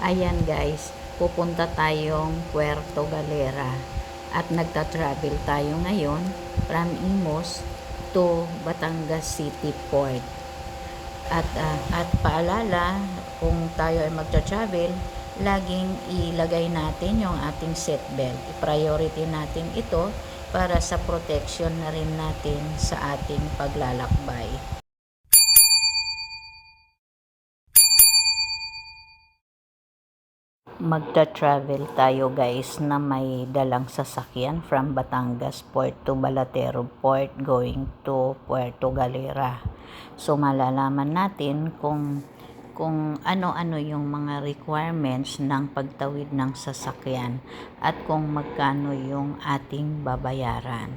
Ayan guys, pupunta tayong Puerto Galera at nagta-travel tayo ngayon from Imus to Batangas City Port. At paalala, kung tayo ay magta-travel, laging ilagay natin yung ating seatbelt. I-priority natin ito para sa protection na rin natin sa ating paglalakbay. Magta-travel tayo guys na may dalang sasakyan from Batangas Port to Balatero Port going to Puerto Galera. So malalaman natin kung ano-ano yung mga requirements ng pagtawid ng sasakyan at kung magkano yung ating babayaran.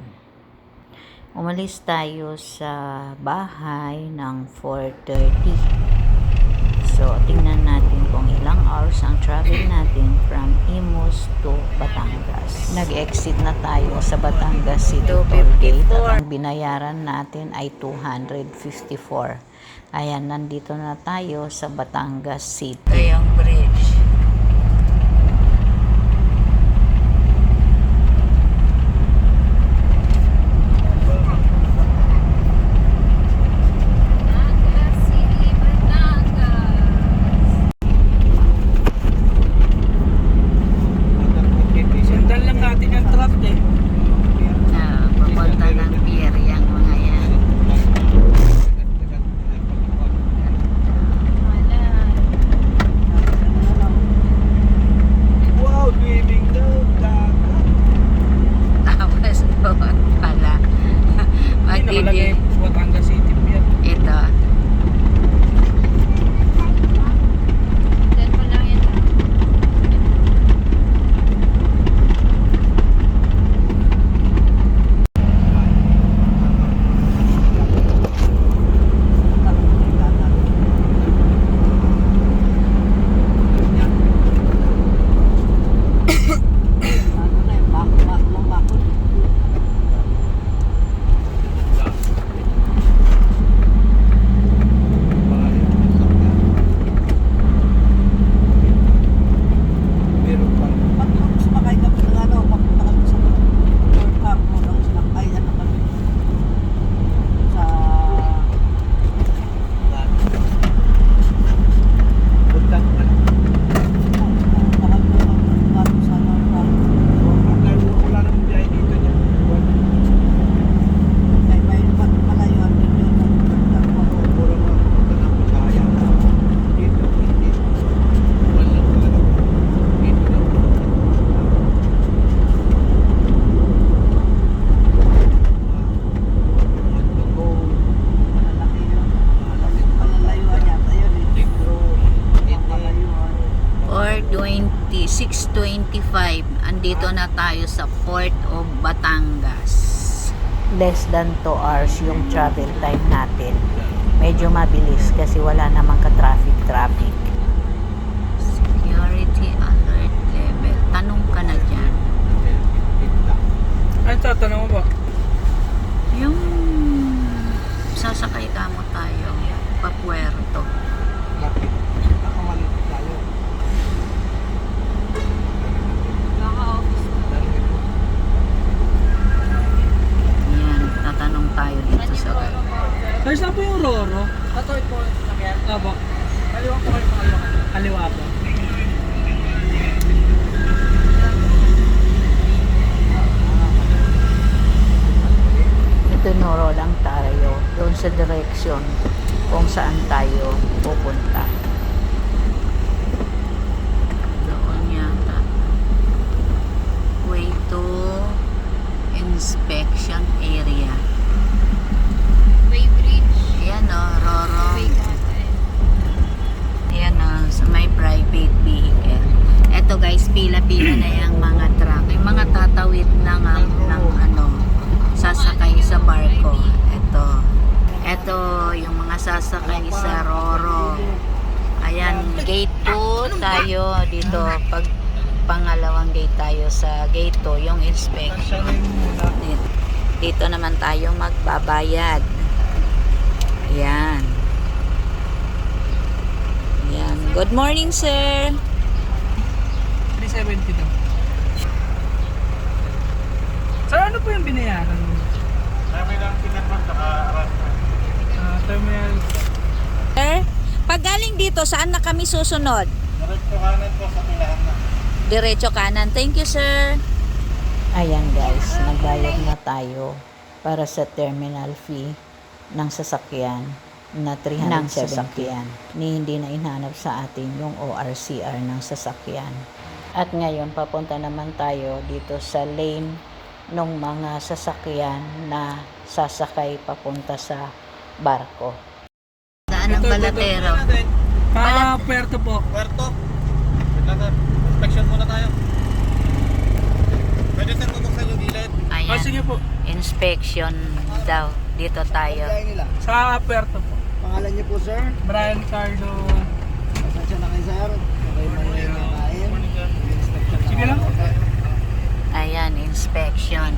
Umalis tayo sa bahay ng 4:30. So, tingnan natin kung ilang hours ang travel natin from Imus to Batangas. Nag-exit na tayo sa Batangas City Toll Gate at ang binayaran natin ay 254. Ayan, nandito na tayo sa Batangas City. Ito yung bridge. Papunta ng pier yung mga yan. Wow, swimming daw. Tapos doon pala. Nakalagay Batangas City Pier. Ito. Or 6:25, andito na tayo sa Port of Batangas. Less than 2 hours yung travel time natin. Medyo mabilis kasi wala namang ka-traffic. Security alert level. Tanong ka na dyan. Ay, tatanong mo ba? Yung sasakay ka mo tayo pa Puerto. Bakit? Nakamalit tayo. Yan, tatanong tayo dito sa Sir, saan po yung Roro? Ito po. Aba. Kaliwa po kayo kaliwa. Kaliwa po. Itunuro lang tayo doon sa direksyon kung saan tayo pupunta. Doon yata. Way to inspection area. Way bridge. Ayan o, Roro. Way button. Ayan o, sa may private vehicle. Eto guys, pila-pila na yung mga truck. Yung mga tatawid ng sasakay sa barko. Ito yung mga sasakay sa Roro. Ayan, gate 2 tayo dito. Pag pangalawang gate tayo sa gate 2, yung inspection. Dito naman tayo magbabayad. Ayan. Ayan. Good morning, sir. 2070 daw. Sir, ano po yung binayaran? Terminal Pinagman, saka Rasman. Terminal. Sir, pag galing dito, saan na kami susunod? Diretso kanan po sa pilahan na. Diretso kanan. Thank you, sir. Ayan guys, nagbayad na tayo para sa terminal fee ng sasakyan na 370 ni hindi na inhanap sa atin yung ORCR ng sasakyan. At ngayon, papunta naman tayo dito sa lane ng mga sasakyan na sasakay papunta sa barko. Daan ng Balatero. Puerto po. Puerto. Wait lang sir. Inspection muna tayo. Pwede sir bubuksan yung gilid. Ah, sige po. Inspection daw. Dito tayo. Sa Puerto po. Pangalan niyo po, sir? Brian Cardo. Pasensya na kayo, sir. Okay, may kakain. Sige lang. Ayan, inspection.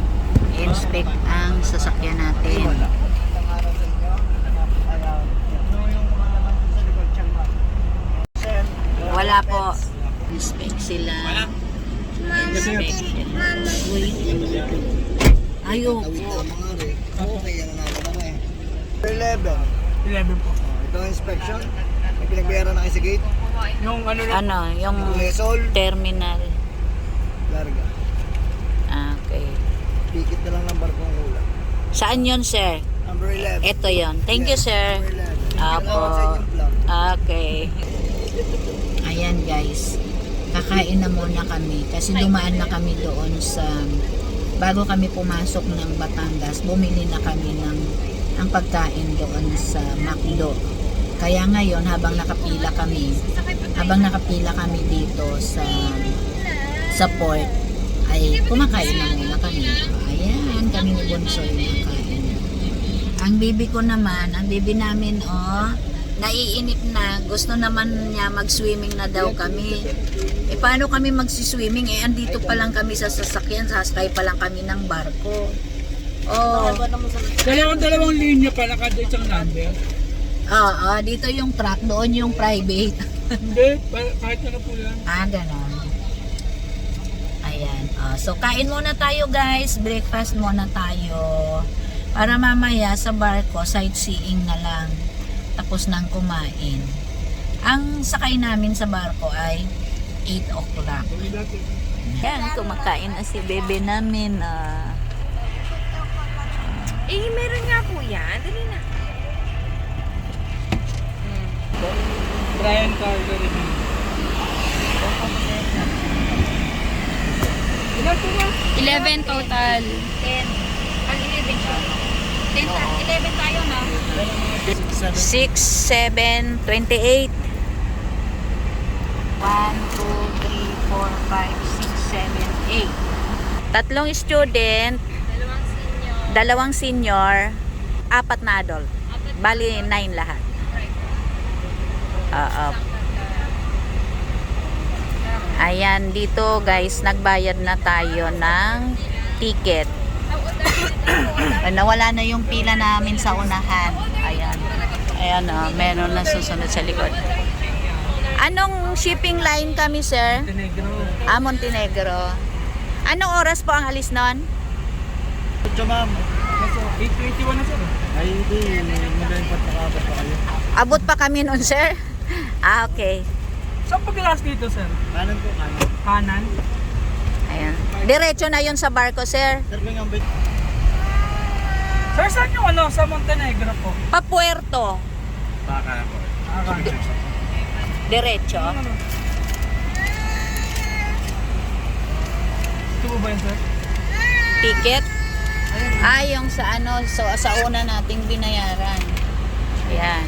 Inspect ang sasakyan natin. Isang araw sa inyo. Ayaw. Ano yung mga naman po sa likod siyang ma'am? Sir, Wala po. Inspect sila. Inspect sila. Uy. Ayoko. tawid na mga rin. Okay, yan na natin ako eh. 11. 11 po. Ito ang inspection. May pinagbayaran na kayo sa gate. Yung ano lang. Ano, yung Lesol. terminal. Larga. Okay. Tikit na lang ng barkong ulam. Saan yun, sir? Number 11. Ito yon. Thank you, sir. Number 11. Apo. Salamat sa inyong vlog. Okay. Ayan guys, kakain na muna kami kasi dumaan na kami doon sa, bago kami pumasok ng Batangas, bumili na kami ng ang pagkain doon sa McDo. Kaya ngayon habang nakapila kami dito sa port, ay kumakain na muna kami. Ayan, kami ni Bonsoy nakain. Ang bibi ko naman, ang bibi namin, naiinip na. Gusto naman niya mag-swimming na daw kami. Eh, paano kami magsiswimming? Eh, andito pa lang kami sa sasakyan. Sasakay pa lang kami ng barko. Oh. Dalawang linya pala kada isang number. Oo, dito yung truck. Doon yung private. Hindi, kahit ano po yan. Ganon. Ayan. So, kain muna tayo guys. Breakfast muna tayo. Para mamaya sa barko, sightseeing na lang. Tapos nang kumain. Ang sakay namin sa barko ay 8 o'clock. Yan, kumakain na si bebe namin. meron nga po yan. Dali na. Brian Cardo review. Ilan po ba? 11 total. 10. Pag 11 siya. 11 tayo na. 6, 7, 28. 1, 2, 3, 4, 5, 6, 7, 8. Tatlong student, Dalawang senior. 2 senior, 4 na adult. Bali, 9 lahat. Oo. Ayan, dito guys, nagbayad na tayo ng ticket. Nawala na yung pila namin sa unahan. Ayan. Ayan, meron na susunod sa likod. Anong shipping line kami, sir? Montenegro. Montenegro. Anong oras po ang alis nun? Ito ma'am. 8:21 na sir. Ay hindi, magaling pa nakabot pa kayo. Abot pa kami nun, sir? Okay. Saan pagkalas dito sir? Kanan po, kanan. Kanan. Ayan. Diretso na yun sa barko, sir. Sir, may ngambit. Sir, saan yung ano? Sa Montenegro po. Pa Puerto. Kanan po. Kanan. Diretso. Ito po ba yun sir? Ticket. Yung sa ano, so, sa una nating binayaran. Ayan.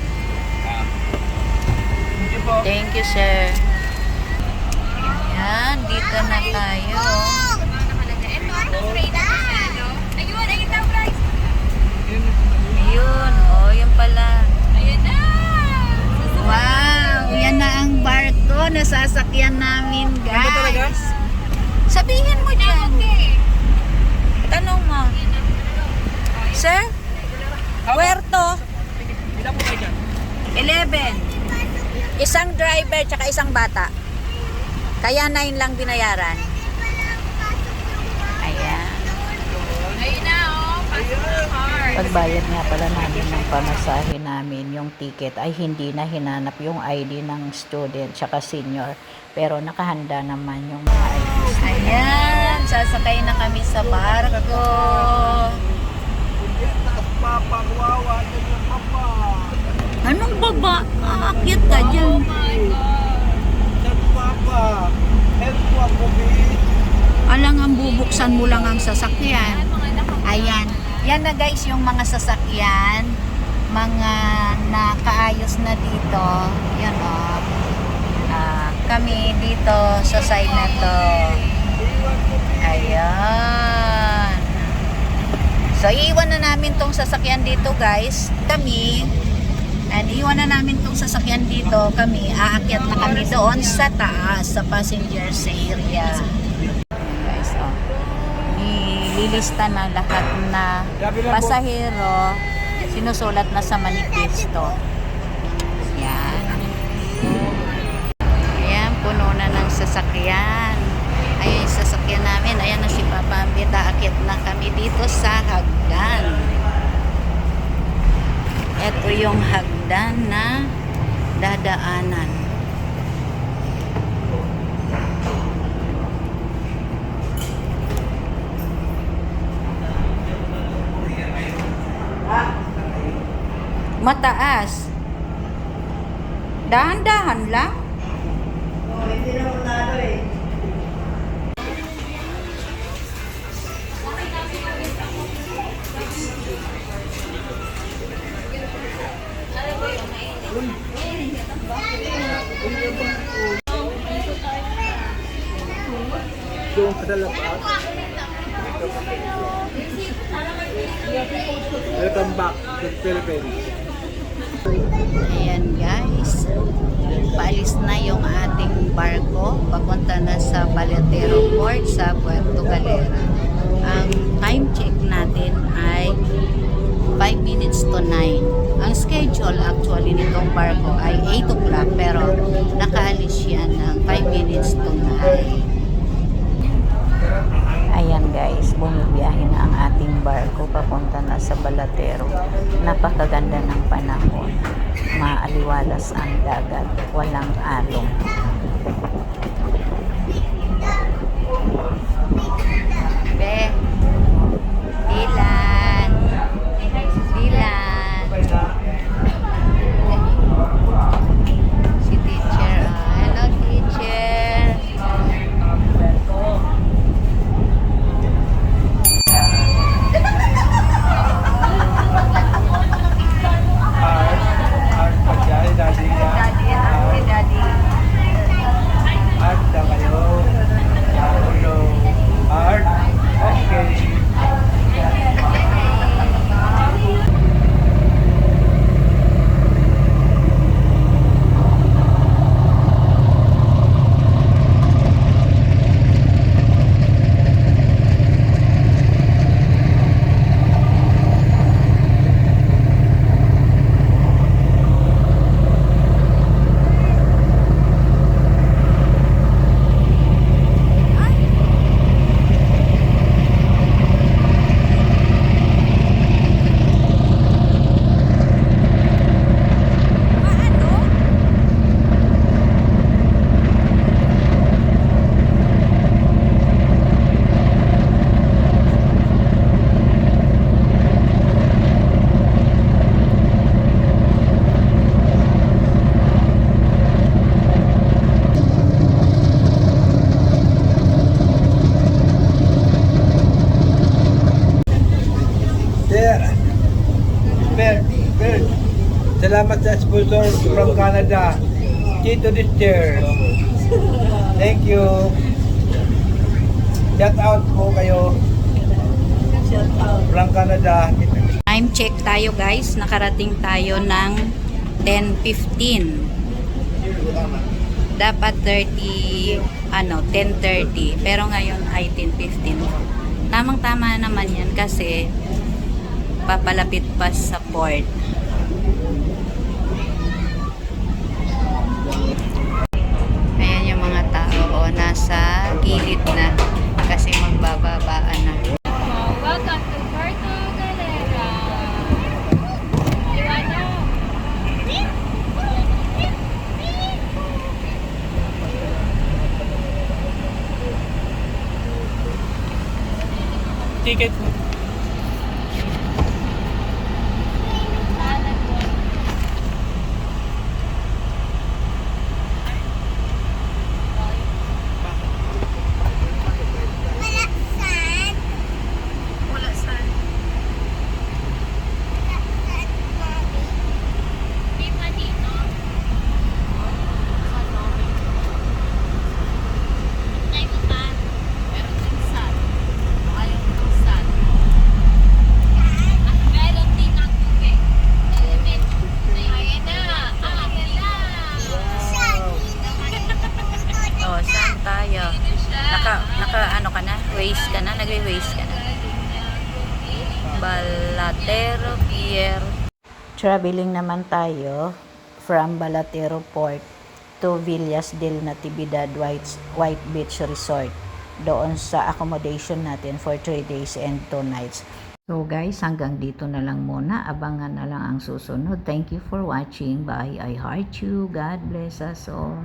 Thank you po. Thank you, sir. Ayan, dito na tayo. Ito, ano, straight na siya, no? Ayun, ayun na, guys. Ayun, yun pala. Ayun na. Wow, yan na ang barko na sasakyan namin, Ano talaga? guys. Sabihin mo dyan. Okay. Tanong mo. Sir, Puerto, Ilan po kayo dyan? 11. Isang driver tsaka isang bata. Kaya 9 lang binayaran. Ayan. Ayun na, oh. Passport card. Pagbayad nga pala namin ng pamasahe namin, yung ticket ay hindi na hinanap yung ID ng student tsaka senior. Pero nakahanda naman yung mga IDs. Ayan, sasakay na kami sa barko. Papagwawa din yung papa. Anong baba? Aakyat ka dyan. Sir Papa, help po ako, babe. Alang ang bubuksan mo lang ang sasakyan. Ayan. Yan na guys yung mga sasakyan. Mga nakaayos na dito. Yan o. Kami dito sa side na to. Ayan. So, iiwan na namin tong sasakyan dito guys. Kami, and iiwan na namin tong sasakyan dito. Kami, aakyat na kami doon sa taas, sa passengers area. Guys, oh. Nililista na lahat na pasahero. Sinusulat na sa manifesto. Yan. Ayan, puno na ng sasakyan. Ayan yung sasakyan namin. Ayan na si Papa Ambita. Aakyat na kami dito sa hagdan. Ito yung hagdan na dadaanan. Mataas. Dahan-dahan lang. Hindi na muna eh. Doon ka dalapat. Welcome back to the Philippines. Ayan guys. Paalis na yung ating barko. Papunta na sa Balatero Port sa Puerto Galera. Ang time check natin ay 5 minutes to 9. Ang schedule actually nitong barko ay 8 o'clock pero nakaalis yan ng 5 minutes to 9. Ayan guys, bumibiyahe na ang ating barko papunta na sa Balatero. Napakaganda ng panahon. Maaliwalas ang dagat, walang alon. Be, Dilan. Dilan. Si teacher. Hello teacher. Salamat sa sponsor from Canada. Tito Dister. Thank you. Shout out po kayo. From Canada. Time check tayo guys. Nakarating tayo ng 10:15. Dapat 10:30. Pero ngayon ay 10:15. Tamang-tama naman yan kasi papalapit pa sa port. Ayan yung mga tao gilid na kasi magbababaan na. Welcome to Puerto Galera. Liwanag. Ticket mo. Wala saan. Di pa dito. Ay, butan. Meron din saan. Ayaw ko saan. At meron din ang tubig. Element. Ayan na. Ayan na. Oh, saan tayo? Naka ano ka na? Waste ka na? Nagre-waste ka na? Balatero Pier. Traveling naman tayo from Balatero Port to Villas del Natividad White Beach Resort. Doon sa accommodation natin for 3 days and 2 nights. So guys, hanggang dito na lang muna. Abangan na lang ang susunod. Thank you for watching. Bye. I heart you. God bless us all.